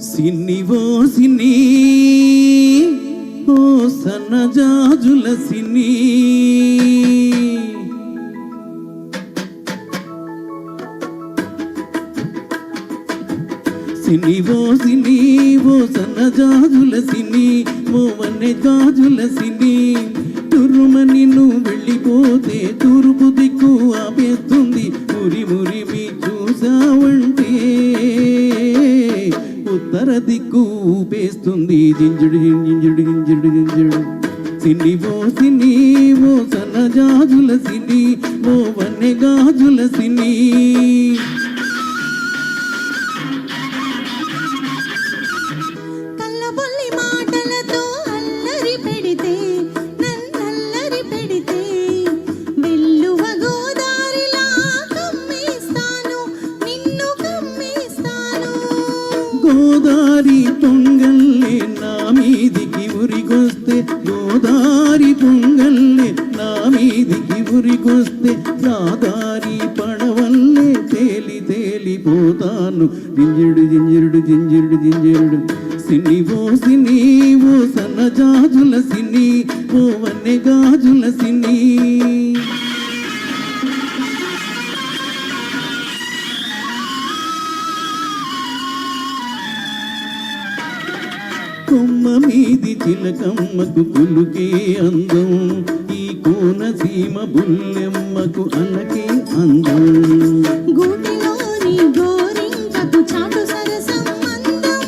సిన్నివో సిన్ని ఓ సన్నజాజుల సిన్ని సిన్నివో సిన్ని ఓ సన్నజాజుల సిన్ని ఓ వన్నె గాజుల సిన్ని తురుమని నువ్వు వెళ్ళిపోతే తూర్పు దిక్కు ఆపేస్తుంది మురి మురిమి చూసావంటే ఉత్తర దిక్కు ఊపేస్తుంది జింజుడు జింజుడు జింజుడు జింజుడు సిన్ని ఓ సన్నజాజుల సిన్ని ఓ వన్నె గాజుల సిన్ని గోదారి పొంగల్లే నా మీదికి ఉరికొస్తే గోదారి పొంగల్లే నా మీదికి ఉరికొస్తే నాదారి పడవల్లే తేలి తేలిపోతాను జింజుడు జింజుడు జింజుడు జింజుడు సిన్ని ఓ సన్నజాజుల సిన్ని ఓ వన్నె గాజుల సిన్ని కొమ్మ మీది చిలకమ్మకు కులుకే అందం ఈ కోనసీమ బుల్లెమ్మకు అన్నకే అందం గూటిలోని గోరింకకు చాటు సరసం అందం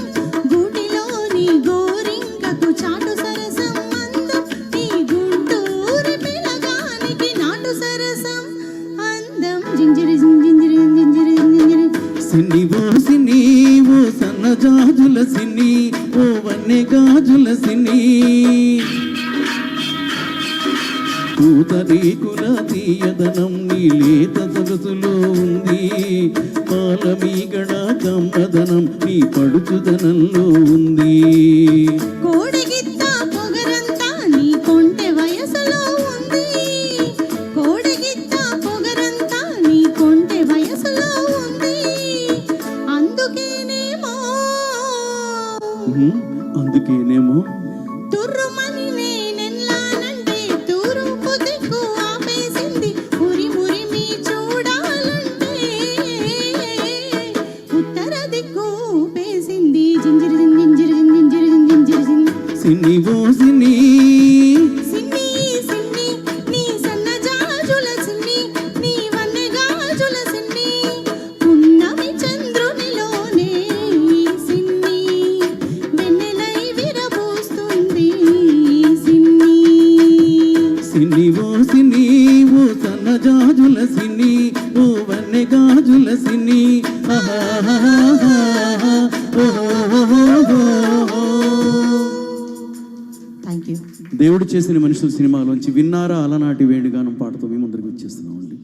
గూటిలోని గోరింకకు చాటు సరసం అందం ఈ గుంటూరు పిలగానికి నాటు సరసం అందం జింజిరి జింజిరి జింజిరి జింజిరి సిన్ని ఓ సన్నజాజుల సిన్ని ఓ వన్నె గాజుల సిన్ని పూతరేకుల తీయదనం నీ లేత సొగసులో ఉంది పాలమీగడ కమ్మదనం నీ పడుచుదనంలో ఉంది కోడగిత్త పొగరంతా నీ కొంటె వయసులో ఉంది కోడగిత్త పొగరంతా నీ కొంటె వయసులో ఉంది అందుకేనేమో తుర్రుమని నేనెల్లానంటే తూర్పు దిక్కు ఆపేసింది మురి మురిమి చూడాలంటే ఉత్తర దిక్కు ఊపేసింది జింజిరి జింజిరి జింజిరి జింజిరి సిన్ని ఓ సిన్ని సిన్ని సిన్ని నీ సన్నజాజుల సిన్ని నీ వన్నె గాజుల సిన్ని ఉన్నవి చంద్రునిలోనే సిన్ని వెన్నెలై విరబూస్తుంది సిన్ని సిన్ని ఓ సన్నజాజుల సిన్ని ఓ వన్నె గాజుల సిన్ని థ్యాంక్ యూ. దేవుడు చేసిన మనుషుల సినిమాలోంచి విన్నారా అలనాటి వేణుగానం పాటతో మీ ముందరికి వచ్చేస్తున్నామండి.